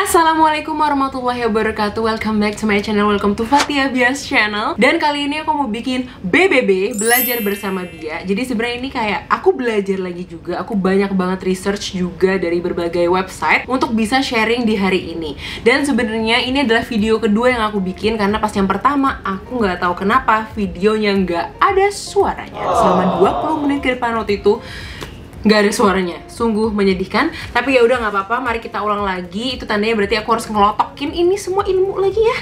Assalamualaikum warahmatullahi wabarakatuh. Welcome back to my channel. Welcome to Fathia Bias channel. Dan kali ini aku mau bikin BBB, belajar bersama Bia. Jadi sebenarnya ini kayak aku belajar lagi juga. Aku banyak banget research juga dari berbagai website untuk bisa sharing di hari ini. Dan sebenarnya ini adalah video kedua yang aku bikin karena pas yang pertama aku nggak tahu kenapa videonya nggak ada suaranya. Selama 20 menit ke depan waktu itu nggak ada suaranya, sungguh menyedihkan. Tapi ya udah nggak apa-apa, mari kita ulang lagi. Itu tandanya berarti aku harus ngelotokin ini semua ilmu lagi ya.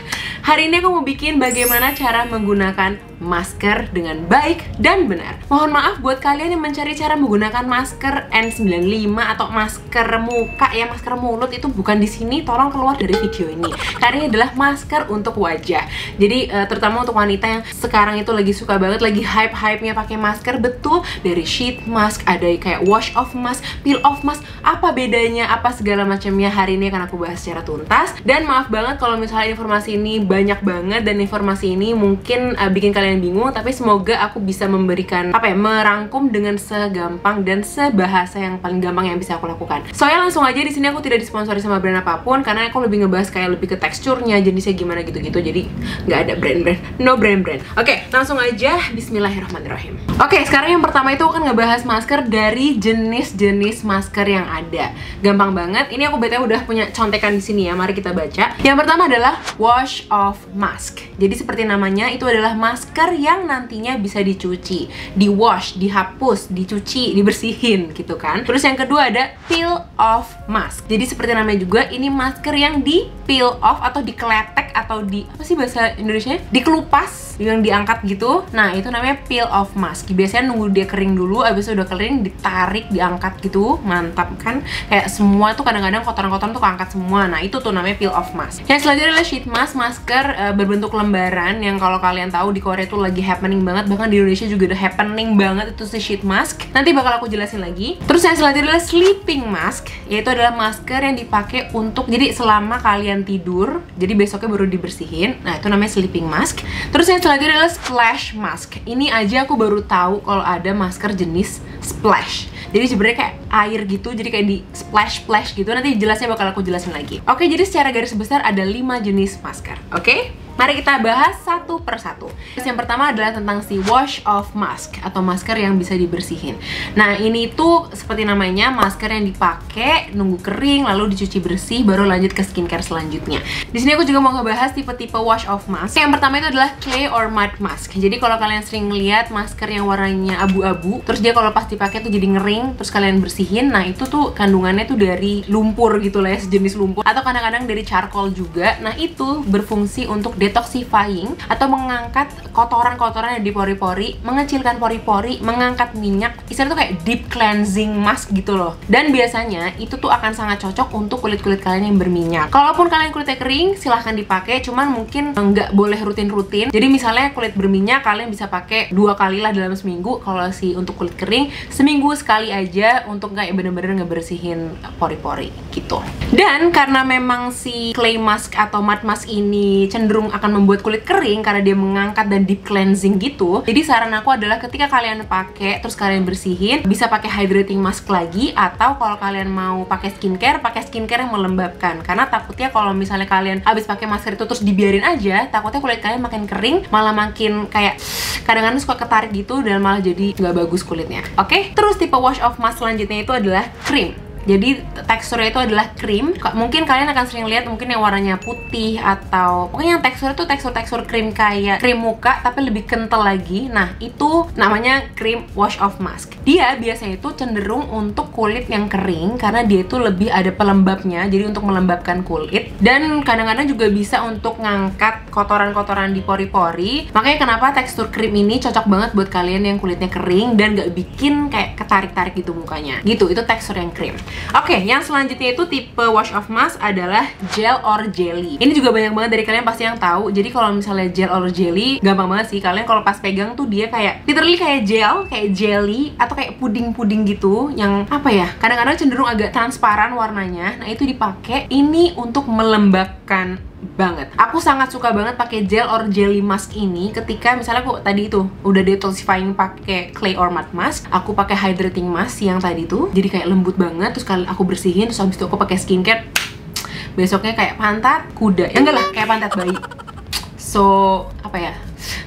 Hari ini aku mau bikin bagaimana cara menggunakan masker dengan baik dan benar. Mohon maaf buat kalian yang mencari cara menggunakan masker N95 atau masker muka ya, masker mulut itu bukan di sini. Tolong keluar dari video ini. Karena ini adalah masker untuk wajah. Jadi terutama untuk wanita yang sekarang itu lagi suka banget, lagi hype-hypenya pakai masker. Betul, dari sheet mask, ada kayak wash off mask, peel off mask, apa bedanya, apa segala macamnya, hari ini akan aku bahas secara tuntas. Dan maaf banget kalau misalnya informasi ini banyak banget dan informasi ini mungkin bikin kalian bingung, tapi semoga aku bisa memberikan merangkum dengan segampang dan sebahasa yang paling gampang yang bisa aku lakukan. Soalnya langsung aja di sini aku tidak disponsori sama brand apapun karena aku lebih ngebahas kayak lebih ke teksturnya, jenisnya gimana gitu-gitu. Jadi nggak ada brand-brand, no brand-brand. Oke, langsung aja bismillahirrahmanirrahim. Oke, sekarang yang pertama itu akan ngebahas masker dari jenis-jenis masker yang ada. Gampang banget. Ini aku btw udah punya contekan di sini ya. Mari kita baca. Yang pertama adalah wash off mask. Jadi seperti namanya, itu adalah masker yang nantinya bisa dicuci, di wash, dihapus, dicuci, dibersihin gitu kan. Terus yang kedua ada peel off mask. Jadi seperti namanya juga, ini masker yang di peel off atau dikeletek atau di apa sih bahasa Indonesianya? Dikelupas, yang diangkat gitu. Nah, itu namanya peel off mask. Biasanya nunggu dia kering dulu, abis itu udah kering ditarik, diangkat gitu. Mantap kan? Kayak semua tuh kadang-kadang kotoran-kotoran tuh keangkat semua. Nah, itu tuh namanya peel off mask. Yang selanjutnya adalah sheet mask, masker berbentuk lembaran yang kalau kalian tahu di Korea tuh lagi happening banget, bahkan di Indonesia juga udah happening banget itu si sheet mask. Nanti bakal aku jelasin lagi. Terus yang selanjutnya adalah sleeping mask, yaitu adalah masker yang dipakai untuk jadi selama kalian tidur, jadi besoknya baru dibersihin. Nah, itu namanya sleeping mask. Terus yang selanjutnya adalah splash mask. Ini aja aku baru tahu kalau ada masker jenis splash. Jadi sebenarnya kayak air gitu, jadi kayak di splash gitu. Nanti jelasnya bakal aku jelasin lagi. Oke, jadi secara garis besar ada 5 jenis masker. Oke? Mari kita bahas satu persatu. Yang pertama adalah tentang si wash off mask atau masker yang bisa dibersihin. Nah, ini tuh seperti namanya, masker yang dipakai nunggu kering lalu dicuci bersih baru lanjut ke skincare selanjutnya. Di sini aku juga mau ngebahas tipe-tipe wash off mask. Yang pertama itu adalah clay or mud mask. Jadi kalau kalian sering lihat masker yang warnanya abu-abu, terus dia kalau pas dipakai tuh jadi ngering, terus kalian bersihin, nah itu tuh kandungannya tuh dari lumpur gitu lah ya, sejenis lumpur, atau kadang-kadang dari charcoal juga. Nah, itu berfungsi untuk detoxifying atau mengangkat kotoran-kotoran yang di pori-pori, mengecilkan pori-pori, mengangkat minyak. Istilahnya tuh kayak deep cleansing mask gitu loh. Dan biasanya itu tuh akan sangat cocok untuk kulit-kulit kalian yang berminyak. Kalaupun kalian kulitnya kering, silahkan dipakai, cuman mungkin nggak boleh rutin-rutin. Jadi misalnya kulit berminyak, kalian bisa pakai 2 kali lah dalam seminggu. Kalau untuk kulit kering, seminggu sekali aja untuk kayak bener-bener ngebersihin pori-pori gitu. Dan karena memang si clay mask atau mud mask ini cenderung akan membuat kulit kering karena dia mengangkat dan deep cleansing gitu. Jadi saran aku adalah ketika kalian pakai terus kalian bersihin, bisa pakai hydrating mask lagi, atau kalau kalian mau pakai skincare yang melembabkan. Karena takutnya kalau misalnya kalian habis pakai masker itu terus dibiarin aja, takutnya kulit kalian makin kering, malah makin kayak kadang-kadang suka ketarik gitu dan malah jadi nggak bagus kulitnya. Oke? Terus tipe wash off mask selanjutnya itu adalah cream. Jadi teksturnya itu adalah krim. Mungkin kalian akan sering lihat mungkin yang warnanya putih, atau pokoknya yang teksturnya tuh tekstur krim kayak krim muka tapi lebih kental lagi. Nah, itu namanya krim wash off mask. Dia biasanya itu cenderung untuk kulit yang kering karena dia itu lebih ada pelembabnya, jadi untuk melembabkan kulit. Dan kadang-kadang juga bisa untuk ngangkat kotoran-kotoran di pori-pori. Makanya kenapa tekstur krim ini cocok banget buat kalian yang kulitnya kering dan gak bikin kayak ketarik-tarik gitu mukanya. Gitu, itu tekstur yang krim. Oke, yang selanjutnya itu tipe wash off mask adalah gel or jelly. Ini juga banyak banget dari kalian pasti yang tahu. Jadi kalau misalnya gel or jelly, gampang banget sih. Kalian kalau pas pegang tuh dia kayak literally kayak gel, kayak jelly, atau kayak puding-puding gitu. Yang apa ya, kadang-kadang cenderung agak transparan warnanya. Nah, itu dipakai ini untuk melembabkan banget. Aku sangat suka banget pakai gel or jelly mask ini ketika misalnya aku tadi itu udah detoxifying pakai clay or mud mask, aku pakai hydrating mask yang tadi tuh jadi kayak lembut banget, terus kalau aku bersihin terus habis itu aku pakai skincare besoknya kayak pantat kuda. Ya enggak lah, kayak pantat bayi. So, apa ya?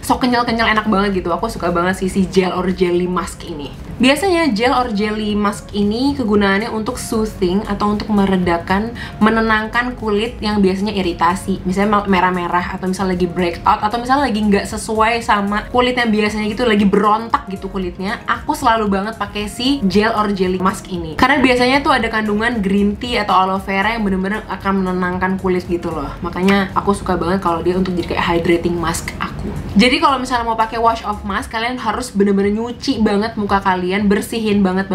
So kenyal-kenyal, enak banget gitu. Aku suka banget sih si gel or jelly mask ini. Biasanya gel or jelly mask ini kegunaannya untuk soothing atau untuk meredakan, menenangkan kulit yang biasanya iritasi. Misalnya merah-merah, atau misalnya lagi breakout, atau misalnya lagi nggak sesuai sama kulit yang biasanya gitu, lagi berontak gitu kulitnya. Aku selalu banget pakai si gel or jelly mask ini. Karena biasanya tuh ada kandungan green tea atau aloe vera yang bener-bener akan menenangkan kulit gitu loh. Makanya aku suka banget kalau dia untuk jadi kayak hydrating mask aku. Jadi kalau misalnya mau pakai wash off mask, kalian harus bener-bener nyuci banget muka kalian, bersihin banget.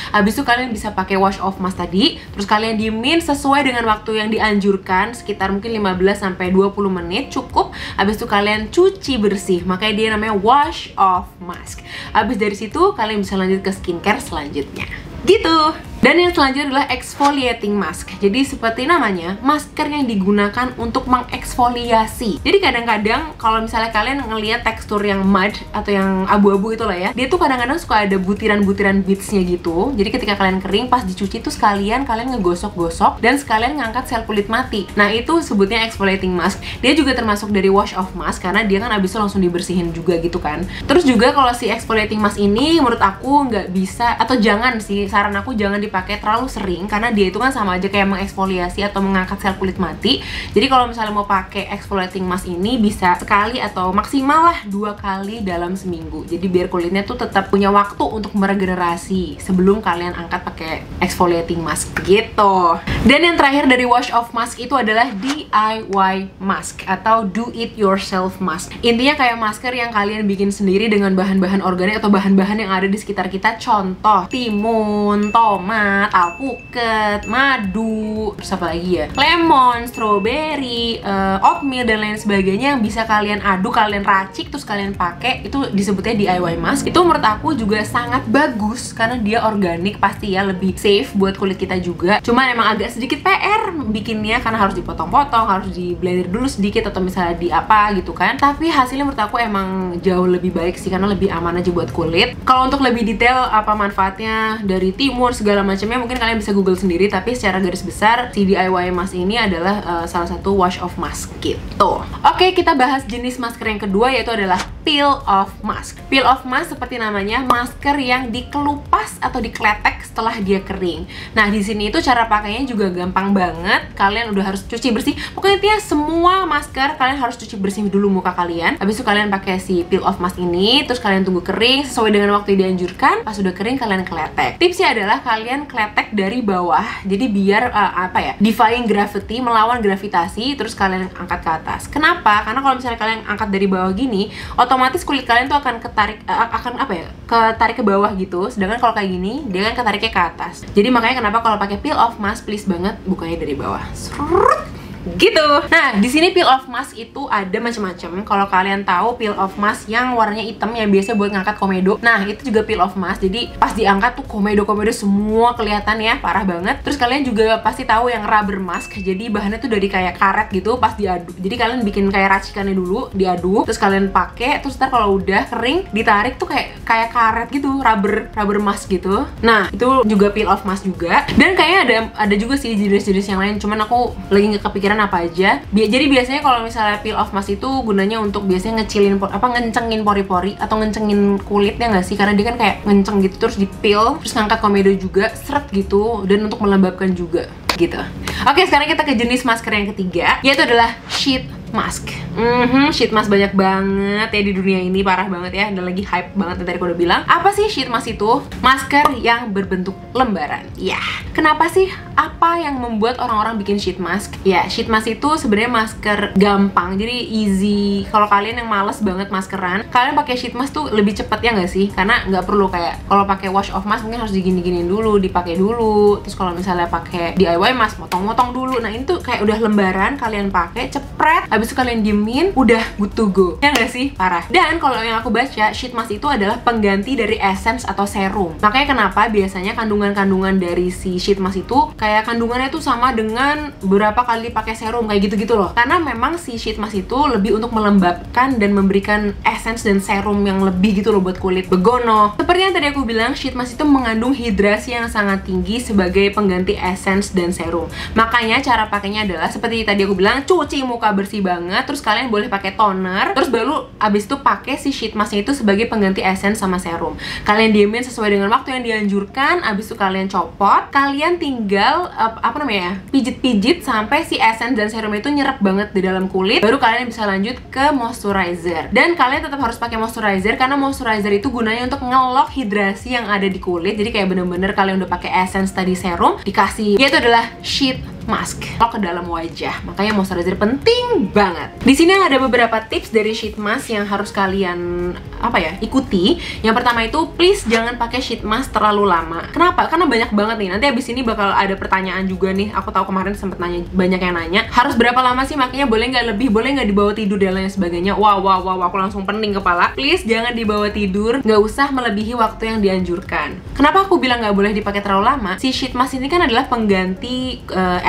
Habis itu kalian bisa pakai wash off mask tadi, terus kalian diemin sesuai dengan waktu yang dianjurkan, sekitar mungkin 15-20 menit cukup. Habis itu kalian cuci bersih, makanya dia namanya wash off mask. Habis dari situ kalian bisa lanjut ke skincare selanjutnya. Gitu. Dan yang selanjutnya adalah exfoliating mask. Jadi seperti namanya, masker yang digunakan untuk mengeksfoliasi. Jadi kadang-kadang kalau misalnya kalian ngelihat tekstur yang mud atau yang abu-abu itulah ya, dia tuh kadang-kadang suka ada butiran-butiran beadsnya gitu. Jadi ketika kalian kering, pas dicuci tuh sekalian kalian ngegosok-gosok dan sekalian ngangkat sel kulit mati. Nah itu sebutnya exfoliating mask. Dia juga termasuk dari wash off mask karena dia kan abis itu langsung dibersihin juga gitu kan. Terus juga kalau si exfoliating mask ini menurut aku nggak bisa, atau jangan sih, saran aku jangan dipakai terlalu sering karena dia itu kan sama aja kayak mengeksfoliasi atau mengangkat sel kulit mati. Jadi kalau misalnya mau pakai exfoliating mask ini bisa sekali atau maksimal lah 2 kali dalam seminggu. Jadi biar kulitnya tuh tetap punya waktu untuk meregenerasi sebelum kalian angkat pakai exfoliating mask gitu. Dan yang terakhir dari wash off mask itu adalah DIY mask atau do it yourself mask. Intinya kayak masker yang kalian bikin sendiri dengan bahan-bahan organik atau bahan-bahan yang ada di sekitar kita. Contoh timun, tomat, alpukat, madu, terus apa lagi ya, lemon, strawberry, oatmeal dan lain sebagainya yang bisa kalian aduk, kalian racik, terus kalian pakai. Itu disebutnya DIY mask. Itu menurut aku juga sangat bagus karena dia organik, pasti ya lebih safe buat kulit kita juga. Cuma emang agak sedikit PR bikinnya karena harus dipotong-potong, harus di blender dulu sedikit atau misalnya di apa gitu kan. Tapi hasilnya menurut aku emang jauh lebih baik sih karena lebih aman aja buat kulit. Kalau untuk lebih detail apa manfaatnya dari timun segala macamnya mungkin kalian bisa google sendiri, tapi secara garis besar si DIY mask ini adalah salah satu wash off mask gitu. Oke, kita bahas jenis masker yang kedua, yaitu adalah peel off mask. Peel off mask seperti namanya, masker yang dikelupas atau dikletek setelah dia kering. Nah, di sini itu cara pakainya juga gampang banget. Kalian udah harus cuci bersih. Pokoknya intinya semua masker kalian harus cuci bersih dulu muka kalian. Habis itu kalian pakai si peel off mask ini, terus kalian tunggu kering sesuai dengan waktu yang dianjurkan. Pas udah kering kalian kletek. Tipsnya adalah kalian kletek dari bawah. Jadi biar apa ya? Defying gravity, melawan gravitasi, terus kalian angkat ke atas. Kenapa? Karena kalau misalnya kalian angkat dari bawah gini, otomatis kulit kalian tuh akan ketarik ketarik ke bawah gitu. Sedangkan kalau kayak gini, dia kan ketariknya ke atas. Jadi makanya kenapa kalau pakai peel off mask please banget bukanya dari bawah. Gitu. Nah, di sini peel off mask itu ada macam-macam. Kalau kalian tahu peel off mask yang warnanya hitam yang biasa buat ngangkat komedo, nah itu juga peel off mask. Jadi pas diangkat tuh komedo-komedo semua kelihatan ya, parah banget. Terus kalian juga pasti tahu yang rubber mask. Jadi bahannya tuh dari kayak karet gitu pas diaduk. Jadi kalian bikin kayak racikannya dulu, diaduk, terus kalian pakai, terus ntar kalau udah kering ditarik tuh kayak karet gitu, rubber mask gitu. Nah, itu juga peel off mask juga. Dan kayaknya ada juga sih jenis-jenis yang lain, cuman aku lagi nggak kepikiran apa aja. Jadi biasanya kalau misalnya peel off mask itu gunanya untuk biasanya ngencengin pori-pori atau ngencengin kulitnya nggak sih, karena dia kan kayak ngenceng gitu, terus di peel, terus ngangkat komedo juga, seret gitu, dan untuk melembabkan juga gitu. Oke, sekarang kita ke jenis masker yang ketiga, yaitu adalah sheet mask. Sheet mask banyak banget ya di dunia ini, parah banget ya, dan lagi hype banget tadi aku udah bilang. Apa sih sheet mask itu? Masker yang berbentuk lembaran. Ya, kenapa sih? Apa yang membuat orang-orang bikin sheet mask? Ya, sheet mask itu sebenarnya masker gampang, jadi easy. Kalau kalian yang males banget maskeran, kalian pakai sheet mask tuh lebih cepet ya nggak sih? Karena nggak perlu kayak kalau pakai wash off mask mungkin harus digini-giniin dulu, dipakai dulu. Terus kalau misalnya pakai DIY mask, motong-motong dulu. Nah, ini tuh kayak udah lembaran, kalian pakai, cepret, habis itu kalian diem didiemin, udah good to go. Ya nggak sih? Parah. Dan kalau yang aku baca, sheet mask itu adalah pengganti dari essence atau serum. Makanya kenapa biasanya kandungan-kandungan dari si sheet mask itu kayak kandungannya tuh sama dengan berapa kali pakai serum kayak gitu-gitu loh. Karena memang si sheet mask itu lebih untuk melembabkan dan memberikan essence dan serum yang lebih gitu loh buat kulit. Begono. Seperti yang tadi aku bilang, sheet mask itu mengandung hidrasi yang sangat tinggi sebagai pengganti essence dan serum. Makanya cara pakainya adalah seperti tadi aku bilang, cuci muka bersih banget, terus kalian boleh pakai toner, terus baru abis itu pakai si sheet masknya itu sebagai pengganti essence sama serum. Kalian diemin sesuai dengan waktu yang dianjurkan, abis itu kalian copot, kalian tinggal pijit-pijit sampai si essence dan serum itu nyerap banget di dalam kulit, baru kalian bisa lanjut ke moisturizer. Dan kalian tetap harus pakai moisturizer karena moisturizer itu gunanya untuk ngelok hidrasi yang ada di kulit. Jadi kayak bener-bener kalian udah pakai essence tadi, serum, dikasih yaitu adalah sheet mask ke dalam wajah. Makanya moisturizer penting banget. Di sini ada beberapa tips dari sheet mask yang harus kalian ikuti. Yang pertama itu, please jangan pakai sheet mask terlalu lama. Kenapa? Karena banyak banget nih. Nanti abis ini bakal ada pertanyaan juga nih. Aku tahu kemarin sempet nanya, banyak yang nanya, harus berapa lama sih makanya, boleh nggak lebih, boleh nggak dibawa tidur dan lain sebagainya. Wow, aku langsung pening kepala. Please jangan dibawa tidur, nggak usah melebihi waktu yang dianjurkan. Kenapa aku bilang nggak boleh dipakai terlalu lama? Si sheet mask ini kan adalah pengganti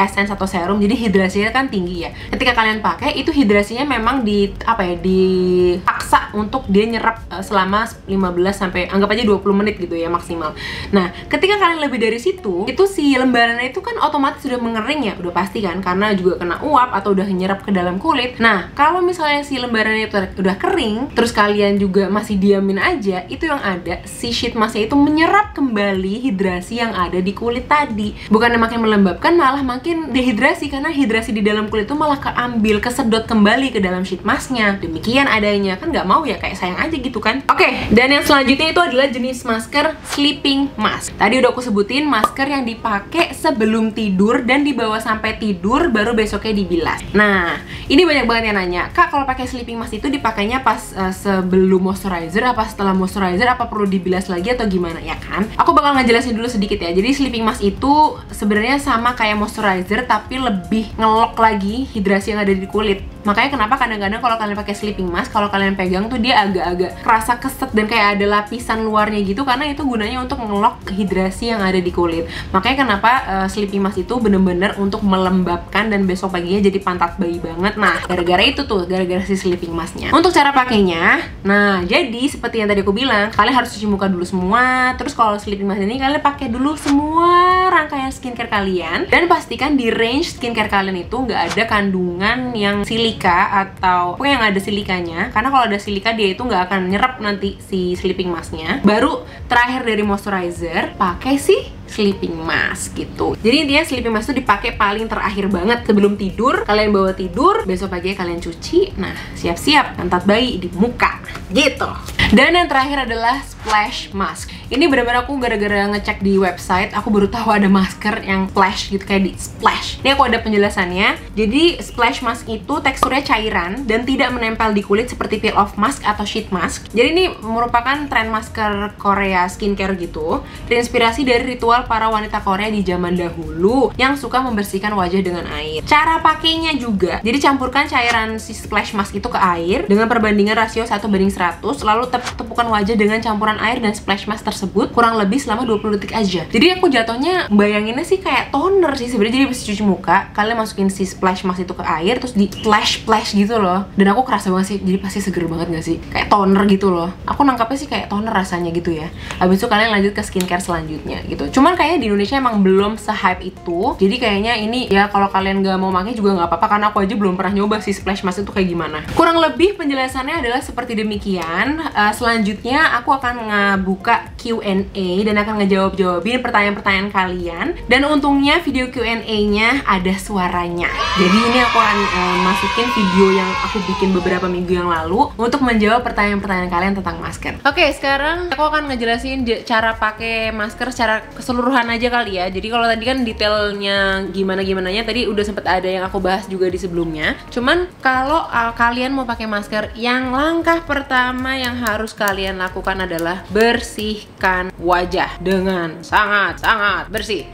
essence atau serum, jadi hidrasinya kan tinggi ya. Ketika kalian pakai itu hidrasinya memang dipaksa untuk dia nyerap selama 15 sampai anggap aja 20 menit gitu ya maksimal. Nah, ketika kalian lebih dari situ, itu si lembarannya itu kan otomatis sudah mengering ya, udah pasti kan, karena juga kena uap atau udah nyerap ke dalam kulit. Nah, kalau misalnya si lembarannya itu udah kering, terus kalian juga masih diamin aja, itu yang ada si sheet masknya itu menyerap kembali hidrasi yang ada di kulit tadi. Bukannya makin melembabkan, malah makin dehidrasi, karena hidrasi di dalam kulit itu malah kesedot kembali ke dalam sheet masknya. Demikian adanya, kan nggak mau ya, kayak sayang aja gitu kan. Oke, dan yang selanjutnya itu adalah jenis masker sleeping mask. Tadi udah aku sebutin masker yang dipakai sebelum tidur dan dibawa sampai tidur baru besoknya dibilas. Nah, ini banyak banget yang nanya, Kak, kalau pakai sleeping mask itu dipakainya pas sebelum moisturizer apa setelah moisturizer, apa perlu dibilas lagi atau gimana ya kan? Aku bakal ngejelasin dulu sedikit ya. Jadi sleeping mask itu sebenarnya sama kayak moisturizer tapi lebih ngelok lagi hidrasi yang ada di kulit. Makanya kenapa kadang-kadang kalau kalian pakai sleeping mask, kalau kalian pegang tuh dia agak-agak kerasa keset dan kayak ada lapisan luarnya gitu, karena itu gunanya untuk ngelok hidrasi yang ada di kulit. Makanya kenapa sleeping mask itu bener-bener untuk melembabkan dan besok paginya jadi pantat bayi banget. Nah, gara-gara itu tuh, gara-gara si sleeping masknya. Untuk cara pakainya, nah jadi seperti yang tadi aku bilang, kalian harus cuci muka dulu semua. Terus kalau sleeping mask ini kalian pakai dulu semua rangkaian skincare kalian, dan pastikan di range skincare kalian itu nggak ada kandungan yang silika atau pokoknya yang ada silikanya, karena kalau ada silika dia itu nggak akan nyerap nanti si sleeping masknya. Baru terakhir dari moisturizer, pakai si sleeping mask gitu. Jadi intinya sleeping mask itu dipakai paling terakhir banget sebelum tidur. Kalian bawa tidur, besok pagi kalian cuci. Nah, siap-siap pantat bayi di muka gitu. Dan yang terakhir adalah splash mask. Ini benar-benar aku gara-gara ngecek di website, aku baru tahu ada masker yang splash gitu, kayak di splash. Ini aku ada penjelasannya. Jadi splash mask itu teksturnya cairan dan tidak menempel di kulit seperti peel off mask atau sheet mask. Jadi ini merupakan tren masker Korea skincare gitu, terinspirasi dari ritual para wanita Korea di zaman dahulu yang suka membersihkan wajah dengan air. Cara pakainya juga, jadi campurkan cairan si splash mask itu ke air dengan perbandingan rasio 1:100, lalu tepukan wajah dengan campuran air dan splash mask tersebut kurang lebih selama 20 detik aja. Jadi aku jatuhnya bayanginnya sih kayak toner sih sebenarnya. Jadi habis cuci muka, kalian masukin si splash mask itu ke air, terus di splash gitu loh. Dan aku kerasa banget sih, jadi pasti seger banget gak sih? Kayak toner gitu loh. Aku nangkapnya sih kayak toner rasanya gitu ya. Habis itu kalian lanjut ke skincare selanjutnya gitu. Cuman kayaknya di Indonesia emang belum se-hype itu. Jadi kayaknya ini ya kalau kalian gak mau pakai juga nggak apa-apa, karena aku aja belum pernah nyoba si splash mask itu kayak gimana. Kurang lebih penjelasannya adalah seperti demikian. Selanjutnya aku akan ngebuka Q&A dan akan ngejawab-jawabin pertanyaan-pertanyaan kalian. Dan untungnya video Q&A-nya ada suaranya. Jadi ini aku akan masukin video yang aku bikin beberapa minggu yang lalu untuk menjawab pertanyaan-pertanyaan kalian tentang masker. Oke, sekarang aku akan ngejelasin cara pakai masker secara keseluruhan aja kali ya. Jadi kalau tadi kan detailnya gimana-gimananya tadi udah sempet ada yang aku bahas juga di sebelumnya. Cuman kalau kalian mau pakai masker, yang langkah pertama yang harus kalian lakukan adalah bersihkan wajah dengan sangat-sangat bersih.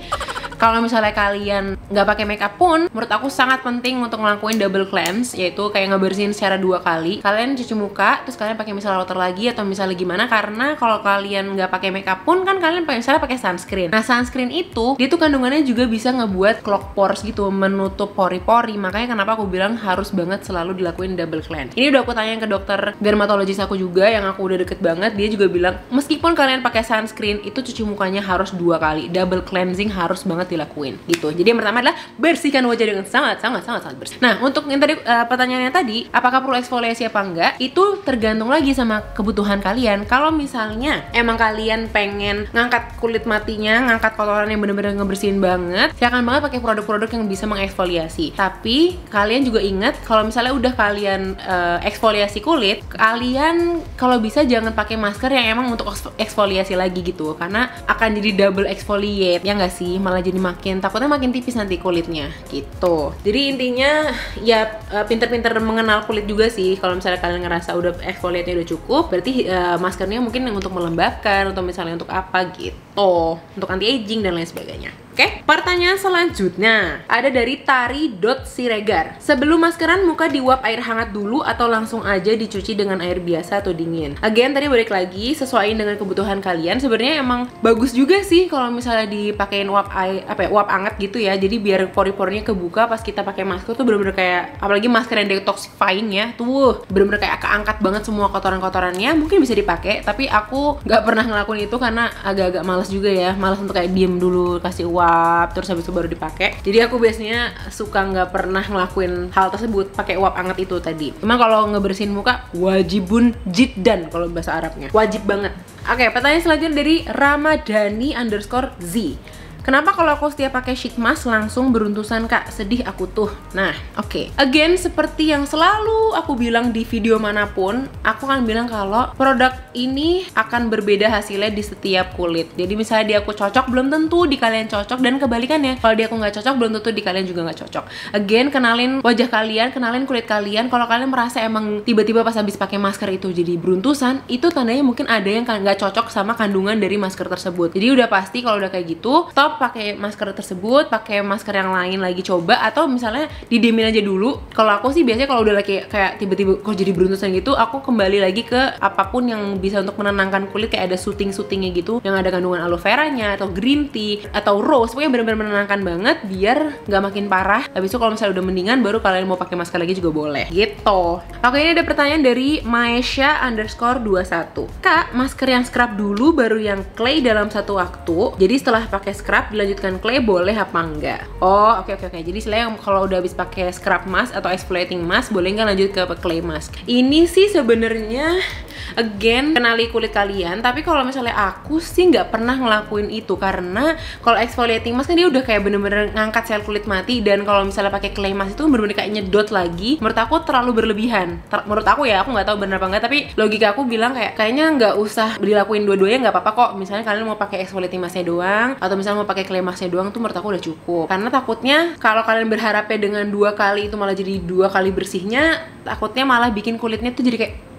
kalau misalnya kalian nggak pakai makeup pun, menurut aku sangat penting untuk ngelakuin double cleanse, yaitu kayak ngebersihin secara 2 kali. Kalian cuci muka, terus kalian pakai misalnya water lagi atau misalnya gimana, karena kalau kalian nggak pakai makeup pun kan kalian misalnya pakai sunscreen. Nah, sunscreen itu dia tuh kandungannya juga bisa ngebuat clog pores gitu, menutup pori-pori. Makanya kenapa aku bilang harus banget selalu dilakuin double cleanse. Ini udah aku tanya ke dokter dermatologis aku juga yang aku udah deket banget, dia juga bilang meskipun kalian pakai sunscreen itu cuci mukanya harus 2 kali, double cleansing harus banget dilakuin gitu. Jadi yang pertama adalah bersihkan wajah dengan sangat bersih. Nah, untuk yang tadi pertanyaannya tadi, apakah perlu eksfoliasi apa enggak? Itu tergantung lagi sama kebutuhan kalian. Kalau misalnya emang kalian pengen ngangkat kulit matinya, ngangkat kotoran yang bener-bener ngebersihin banget, silakan banget pakai produk-produk yang bisa mengeksfoliasi. Tapi kalian juga ingat kalau misalnya udah kalian eksfoliasi kulit, kalian kalau bisa jangan pakai masker yang emang untuk eksfoliasi lagi gitu, karena akan jadi double exfoliate ya nggak sih, malah jadi takutnya makin tipis nanti kulitnya gitu. Jadi intinya ya pinter-pinter mengenal kulit juga sih. Kalau misalnya kalian ngerasa udah exfoliate-nya udah cukup, berarti maskernya mungkin untuk melembabkan atau misalnya untuk apa gitu, untuk anti aging dan lain sebagainya. Oke, pertanyaan selanjutnya ada dari Tari.Siregar. Sebelum maskeran muka diuap air hangat dulu atau langsung aja dicuci dengan air biasa atau dingin? Again, tadi balik lagi sesuaiin dengan kebutuhan kalian. Sebenarnya emang bagus juga sih kalau misalnya dipakein uap air, uap hangat gitu ya. Jadi biar pori-porinya kebuka pas kita pakai masker tuh bener-bener kayak, apalagi masker yang detoxifying ya, tuh bener-bener kayak keangkat banget semua kotoran-kotorannya. Mungkin bisa dipakai, tapi aku nggak pernah ngelakuin itu karena agak-agak males juga ya, males untuk kayak diem dulu kasih uap terus habis itu baru dipakai. Jadi aku biasanya suka nggak pernah ngelakuin hal tersebut, pakai uap hangat itu tadi. Emang kalau ngebersihin muka wajibun jiddan kalau bahasa Arabnya, wajib banget. Oke, pertanyaan selanjutnya dari Ramadhani_Z. Kenapa kalau aku setiap pakai sheet mask langsung beruntusan kak? Sedih aku tuh. Nah, oke. Again, seperti yang selalu aku bilang di video manapun, aku akan bilang kalau produk ini akan berbeda hasilnya di setiap kulit. Jadi misalnya di aku cocok, belum tentu di kalian cocok, dan kebalikannya. Kalau di aku nggak cocok, belum tentu di kalian juga nggak cocok. Again, kenalin wajah kalian, kenalin kulit kalian. Kalau kalian merasa emang tiba-tiba pas habis pakai masker itu jadi beruntusan, itu tandanya mungkin ada yang nggak cocok sama kandungan dari masker tersebut. Jadi udah pasti kalau udah kayak gitu, stop pakai masker tersebut, pakai masker yang lain lagi coba, atau misalnya didiemin aja dulu. Kalau aku sih biasanya kalau udah kayak tiba-tiba kok jadi beruntusan gitu, aku kembali lagi ke apapun yang bisa untuk menenangkan kulit, kayak ada soothing-soothingnya gitu yang ada kandungan aloe veranya atau green tea atau rose, pokoknya bener-bener menenangkan banget biar nggak makin parah. Habis itu kalau misalnya udah mendingan, baru kalian mau pakai masker lagi juga boleh gitu. Oke, ini ada pertanyaan dari Maesha_21. Kak, masker yang scrub dulu baru yang clay dalam satu waktu, jadi setelah pakai scrub dilanjutkan clay boleh apa enggak? Oh, oke. Jadi istilahnya kalau udah habis pakai scrub mask atau exfoliating mask, boleh nggak lanjut ke clay mask? Ini sih sebenarnya again kenali kulit kalian, tapi kalau misalnya aku sih nggak pernah ngelakuin itu, karena kalau exfoliating mask kan dia udah kayak bener-bener ngangkat sel kulit mati, dan kalau misalnya pakai clay mask itu bener-bener kayak nyedot lagi. Menurut aku terlalu berlebihan. Menurut aku ya, aku nggak tahu bener apa enggak, tapi logika aku bilang kayaknya nggak usah dilakuin dua-duanya, nggak apa-apa kok. Misalnya kalian mau pakai exfoliating masknya doang, atau misalnya mau pakai clay masknya doang, tuh menurut aku udah cukup. Karena takutnya kalau kalian berharapnya dengan 2 kali itu malah jadi 2 kali bersihnya, takutnya malah bikin kulitnya tuh jadi kayak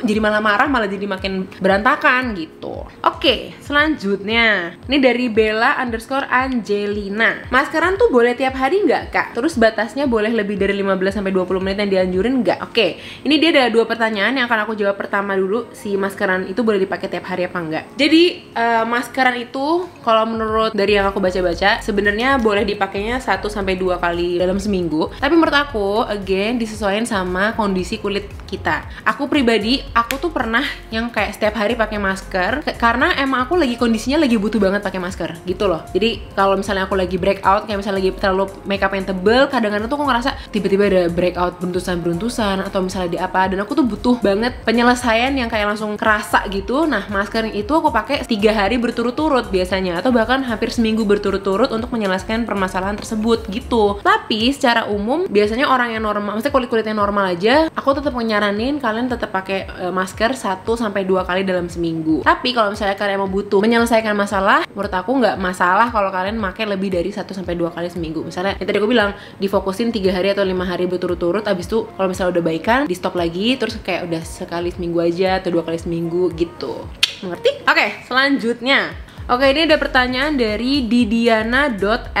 jadi malah marah, malah jadi makin berantakan gitu. Oke, selanjutnya ini dari Bella_Angelina. Maskeran tuh boleh tiap hari nggak kak? Terus batasnya boleh lebih dari 15-20 menit yang dianjurin nggak? Oke, ini dia ada 2 pertanyaan yang akan aku jawab. Pertama dulu, si maskeran itu boleh dipakai tiap hari apa enggak? Jadi maskeran itu kalau menurut dari yang aku baca-baca, sebenarnya boleh dipakainya 1-2 kali dalam seminggu. Tapi menurut aku again disesuaikan sama kondisi kulit kita. Aku pribadi, aku tuh pernah yang kayak setiap hari pakai masker karena emang aku lagi kondisinya lagi butuh banget pakai masker gitu loh. Jadi kalau misalnya aku lagi breakout, kayak misalnya lagi terlalu makeup yang tebel, kadang-kadang tuh aku ngerasa tiba-tiba ada breakout beruntusan atau misalnya di apa, dan aku tuh butuh banget penyelesaian yang kayak langsung kerasa gitu. Nah, masker itu aku pakai 3 hari berturut-turut biasanya, atau bahkan hampir seminggu berturut-turut untuk menyelesaikan permasalahan tersebut gitu. Tapi secara umum biasanya orang yang normal, maksudnya kulit-kulitnya normal aja, aku tetap nyaranin kalian tetap pakai masker 1-2 kali dalam seminggu. Tapi kalau misalnya kalian mau butuh menyelesaikan masalah, menurut aku nggak masalah kalau kalian pakai lebih dari 1-2 kali seminggu. Misalnya yang tadi aku bilang, difokusin 3 hari atau 5 hari berturut-turut, abis itu kalau misalnya udah baikan, di stop lagi, terus kayak udah sekali seminggu aja atau 2 kali seminggu gitu. Mengerti? Oke, selanjutnya Oke, ini ada pertanyaan dari didiana.lstr.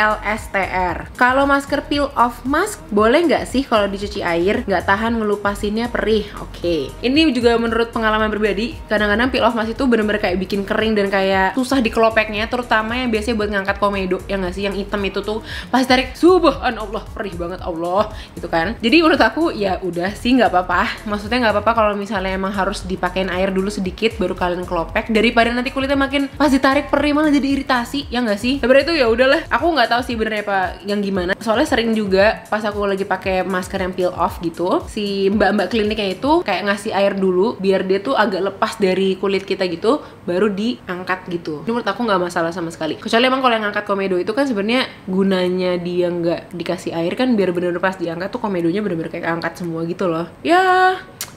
Kalau masker peel off mask boleh nggak sih kalau dicuci air? Nggak tahan ngelupasinnya perih. Oke, ini juga menurut pengalaman pribadi. Kadang-kadang peel off mask itu bener-bener kayak bikin kering dan kayak susah dikelopeknya, terutama yang biasanya buat ngangkat komedo, yang nggak sih, yang hitam itu tuh pas tarik, subhanallah, perih banget Allah, gitu kan. Jadi menurut aku ya udah sih nggak apa-apa. Maksudnya nggak apa-apa kalau misalnya emang harus dipakein air dulu sedikit baru kalian kelopek, daripada nanti kulitnya makin pas ditarik perih malah jadi iritasi, ya nggak sih? Sebenarnya itu ya udahlah. Aku nggak tahu sih benernya apa yang gimana. Soalnya sering juga pas aku lagi pakai masker yang peel off gitu, si mbak-mbak kliniknya itu kayak ngasih air dulu biar dia tuh agak lepas dari kulit kita gitu, baru diangkat gitu. Ini menurut aku nggak masalah sama sekali. Kecuali emang kalau yang ngangkat komedo itu kan sebenarnya gunanya dia nggak dikasih air kan biar bener-bener pas diangkat tuh komedonya bener-bener kayak angkat semua gitu loh. Ya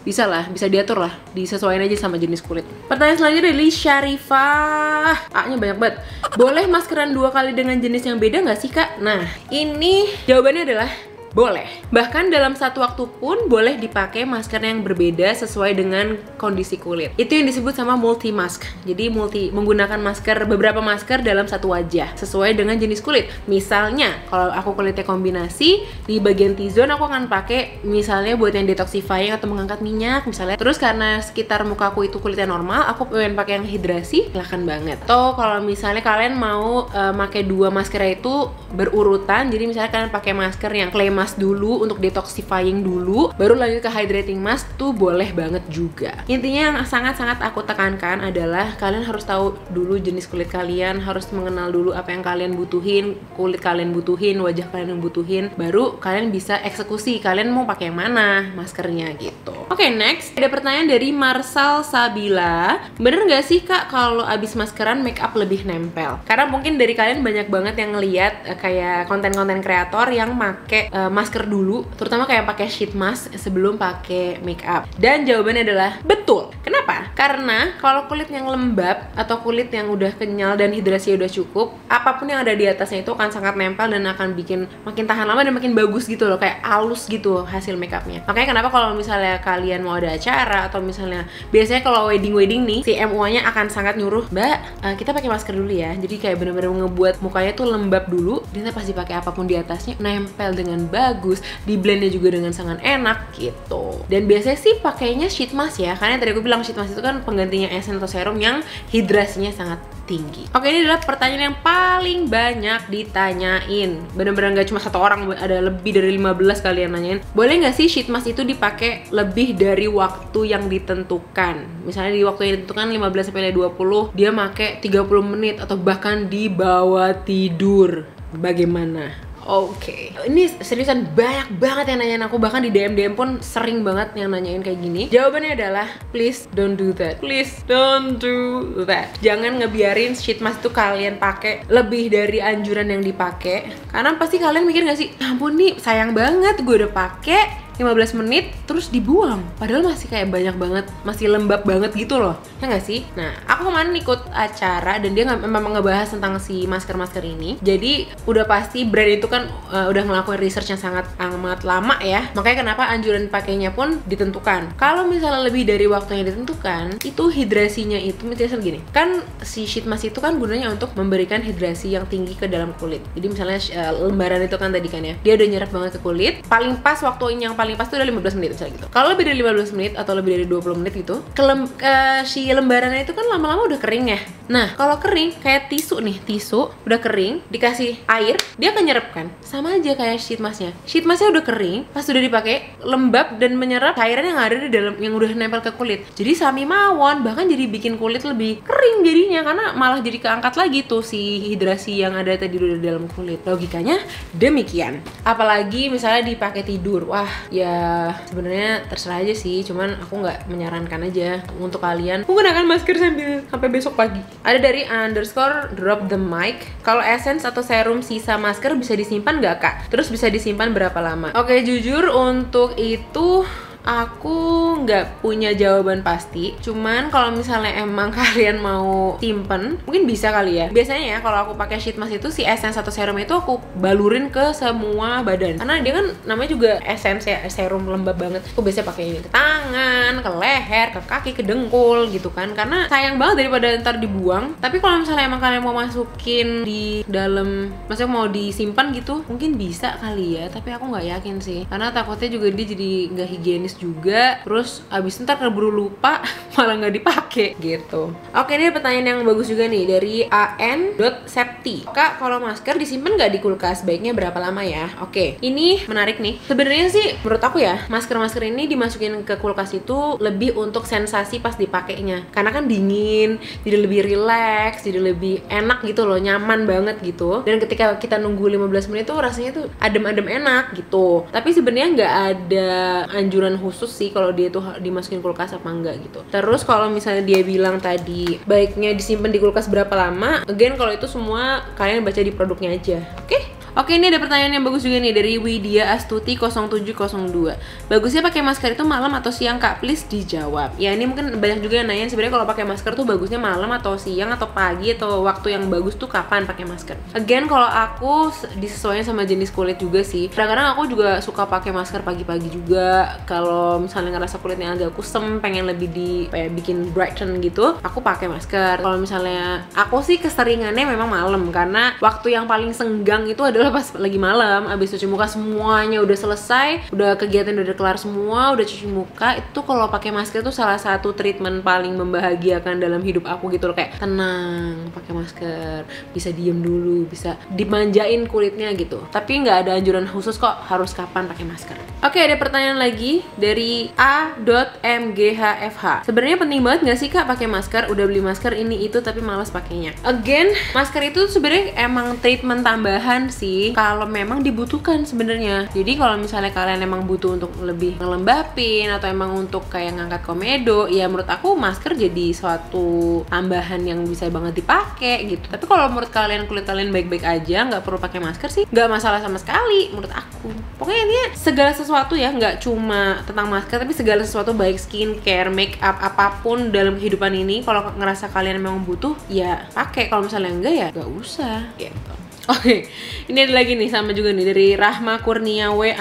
bisa lah, bisa diatur lah, disesuaikan aja sama jenis kulit. Pertanyaan selanjutnya dari Syarifah. A-nya banyak banget. Boleh maskeran 2 kali dengan jenis yang beda nggak sih kak? Nah, ini jawabannya adalah boleh. Bahkan dalam satu waktu pun boleh dipakai masker yang berbeda sesuai dengan kondisi kulit. Itu yang disebut sama multi mask. Jadi menggunakan beberapa masker dalam satu wajah sesuai dengan jenis kulit. Misalnya kalau aku kulitnya kombinasi, di bagian T-zone aku akan pakai misalnya buat yang detoxifying atau mengangkat minyak misalnya. Terus karena sekitar muka aku itu kulitnya normal, aku pengen pakai yang hidrasi, silahkan banget. Atau kalau misalnya kalian mau pakai 2 masker itu berurutan, jadi misalnya kalian pakai masker yang clay mask dulu untuk detoxifying dulu, baru lanjut ke hydrating mask, tuh boleh banget juga. Intinya yang sangat-sangat aku tekankan adalah kalian harus tahu dulu jenis kulit kalian, harus mengenal dulu apa yang kalian butuhin, kulit kalian butuhin, wajah kalian yang butuhin, baru kalian bisa eksekusi kalian mau pakai yang mana maskernya gitu. Oke, next ada pertanyaan dari Marsal Sabila. Bener nggak sih kak kalau abis maskeran make up lebih nempel? Karena mungkin dari kalian banyak banget yang ngeliat kayak konten-konten kreator yang make masker dulu, terutama kayak pakai sheet mask sebelum pakai make up. Dan jawabannya adalah betul. Kenapa? Karena kalau kulit yang lembab atau kulit yang udah kenyal dan hidrasinya udah cukup, apapun yang ada di atasnya itu akan sangat nempel dan akan bikin makin tahan lama dan makin bagus gitu loh, kayak halus gitu hasil make upnya. Makanya kenapa kalau misalnya kalian mau ada acara atau misalnya biasanya kalau wedding nih, si MUA-nya akan sangat nyuruh, Mbak, kita pakai masker dulu ya. Jadi kayak bener-bener ngebuat mukanya tuh lembab dulu, dan pas dipakai apapun di atasnya nempel dengan bagus, di blendnya juga dengan sangat enak gitu. Dan biasanya sih pakainya sheet mask ya, karena tadi aku bilang sheet mask itu kan penggantinya essence atau serum yang hidrasinya sangat tinggi. Oke, ini adalah pertanyaan yang paling banyak ditanyain. Bener-bener gak cuma satu orang, ada lebih dari 15 kalian nanyain. Boleh nggak sih sheet mask itu dipakai lebih dari waktu yang ditentukan? Misalnya di waktu yang ditentukan 15-20, dia pakai 30 menit atau bahkan di bawah tidur. Bagaimana? Oke, ini seriusan banyak banget yang nanyain aku, bahkan di DM pun sering banget yang nanyain kayak gini. Jawabannya adalah please don't do that. Please don't do that. Jangan ngebiarin sheet mask itu kalian pakai lebih dari anjuran yang dipakai. Karena pasti kalian mikir gak sih, ampun nih sayang banget gue udah pakai 15 menit terus dibuang, padahal masih kayak banyak banget, masih lembab banget gitu loh, ya nggak sih? Nah, aku kemarin ikut acara dan dia memang ngebahas tentang si masker-masker ini. Jadi udah pasti brand itu kan udah ngelakuin research yang sangat amat lama ya, makanya kenapa anjuran pakainya pun ditentukan. Kalau misalnya lebih dari waktu yang ditentukan, itu hidrasinya itu misalnya gini, kan si sheet mask itu kan gunanya untuk memberikan hidrasi yang tinggi ke dalam kulit. Jadi misalnya lembaran itu kan tadi kan ya, dia udah nyerap banget ke kulit, paling pas waktu yang paling pas itu udah 15 menit misalnya gitu. Kalau lebih dari 15 menit atau lebih dari 20 menit gitu, si lembarannya itu kan lama-lama udah kering ya. Nah, kalau kering kayak tisu nih, tisu udah kering, dikasih air, dia akan nyerap kan. Sama aja kayak sheet masknya. Sheet masknya udah kering, pas udah dipakai lembab dan menyerap cairan yang ada di dalam, yang udah nempel ke kulit. Jadi sami mawon, bahkan jadi bikin kulit lebih kering jadinya, karena malah jadi keangkat lagi tuh si hidrasi yang ada tadi di dalam kulit. Logikanya demikian. Apalagi misalnya dipakai tidur, wah ya sebenarnya terserah aja sih, cuman aku nggak menyarankan aja untuk kalian menggunakan masker sampai besok pagi. Ada dari _drop the mic, kalau essence atau serum sisa masker bisa disimpan nggak kak? Terus bisa disimpan berapa lama? Oke, jujur untuk itu aku nggak punya jawaban pasti. Cuman kalau misalnya emang kalian mau simpen, mungkin bisa kali ya. Biasanya ya kalau aku pakai sheet mask itu si essence atau serum itu aku balurin ke semua badan. Karena dia kan namanya juga essence ya, serum lembab banget. Aku biasanya pakai ini ke tangan, ke leher, ke kaki, ke dengkul gitu kan. Karena sayang banget daripada ntar dibuang. Tapi kalau misalnya emang kalian mau masukin di dalam, maksudnya mau disimpan gitu, mungkin bisa kali ya. Tapi aku nggak yakin sih. Karena takutnya juga dia jadi nggak higienis juga. Terus abis ntar keburu lupa malah nggak dipakai gitu. Oke, ini pertanyaan yang bagus juga nih dari an.septi. Kak, kalau masker disimpan nggak di kulkas? Baiknya berapa lama ya? Oke, ini menarik nih. Sebenarnya sih menurut aku ya, masker-masker ini dimasukin ke kulkas itu lebih untuk sensasi pas dipakainya. Karena kan dingin, jadi lebih relax, jadi lebih enak gitu loh, nyaman banget gitu. Dan ketika kita nunggu 15 menit tuh rasanya tuh adem-adem enak gitu. Tapi sebenarnya nggak ada anjuran khusus sih kalau dia tuh dimasukin kulkas apa enggak gitu. Terus kalau misalnya dia bilang tadi baiknya disimpan di kulkas berapa lama, again kalau itu semua kalian baca di produknya aja. Oke, ini ada pertanyaan yang bagus juga nih dari Widya Astuti 0702. Bagusnya pakai masker itu malam atau siang, Kak? Please dijawab. Ya, ini mungkin banyak juga yang nanya sebenarnya kalau pakai masker tuh bagusnya malam atau siang atau pagi atau waktu yang bagus tuh kapan pakai masker. Again, kalau aku disesuaikan sama jenis kulit juga sih. Kadang-kadang aku juga suka pakai masker pagi-pagi juga. Kalau misalnya ngerasa kulitnya agak kusem, pengen lebih bikin brighten gitu, aku pakai masker. Kalau misalnya aku sih keseringannya memang malam karena waktu yang paling senggang itu adalah pas lagi malam, abis cuci muka semuanya udah selesai, udah kegiatan udah kelar semua, udah cuci muka, itu kalau pakai masker tuh salah satu treatment paling membahagiakan dalam hidup aku gitu loh, kayak tenang pakai masker, bisa diem dulu, bisa dimanjain kulitnya gitu. Tapi nggak ada anjuran khusus kok harus kapan pakai masker. Oke, ada pertanyaan lagi dari a.mghfh. Sebenarnya penting banget nggak sih, Kak, pakai masker? Udah beli masker ini itu tapi malas pakainya. Again, masker itu sebenarnya emang treatment tambahan sih kalau memang dibutuhkan sebenarnya. Jadi kalau misalnya kalian emang butuh untuk lebih ngelembapin atau emang untuk kayak ngangkat komedo, ya menurut aku masker jadi suatu tambahan yang bisa banget dipakai gitu. Tapi kalau menurut kalian kulit kalian baik-baik aja, nggak perlu pakai masker sih, nggak masalah sama sekali menurut aku. Pokoknya ini segala sesuatu ya, nggak cuma tentang masker tapi segala sesuatu, baik skincare, make up, apapun dalam kehidupan ini, kalau ngerasa kalian memang butuh ya pakai. Kalau misalnya enggak ya nggak usah gitu. Oke, ini ada lagi nih sama juga nih dari Rahma Kurnia W _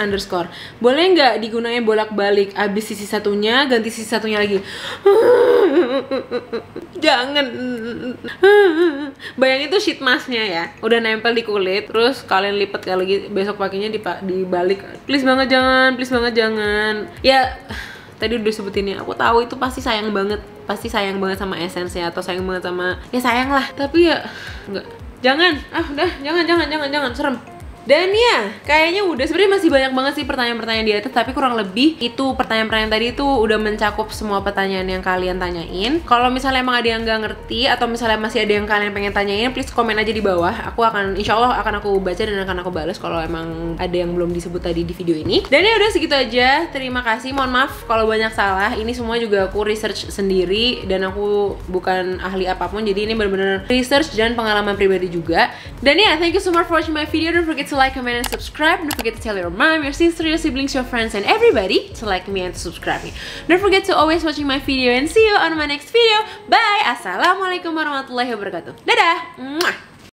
boleh nggak digunain bolak-balik, abis sisi satunya ganti sisi satunya lagi? Jangan. Bayangin tuh sheet masknya ya udah nempel di kulit, terus kalian lipat kayak lagi, besok pakainya dibalik. Please banget jangan, please banget jangan. Ya tadi udah sebutinnya, aku tahu itu pasti sayang banget sama essence-nya atau sayang banget sama, ya sayang lah, tapi ya enggak. Jangan, udah, jangan, serem. Dan ya, kayaknya udah, sebenarnya masih banyak banget sih pertanyaan-pertanyaan di atas, tapi kurang lebih itu pertanyaan-pertanyaan tadi itu udah mencakup semua pertanyaan yang kalian tanyain. Kalau misalnya emang ada yang nggak ngerti atau misalnya masih ada yang kalian pengen tanyain, please komen aja di bawah. Aku akan, insya Allah akan aku baca dan akan aku balas kalau emang ada yang belum disebut tadi di video ini. Dan ya udah segitu aja. Terima kasih, mohon maaf kalau banyak salah. Ini semua juga aku research sendiri dan aku bukan ahli apapun. Jadi ini benar-benar research dan pengalaman pribadi juga. Dan ya, thank you so much for watching my video. Don't forget to like, comment, and subscribe. Don't forget to tell your mom, your sister, your siblings, your friends, and everybody to like me and to subscribe me. Don't forget to always watching my video and see you on my next video. Bye. Assalamualaikum warahmatullahi wabarakatuh. Dadah. Mwah.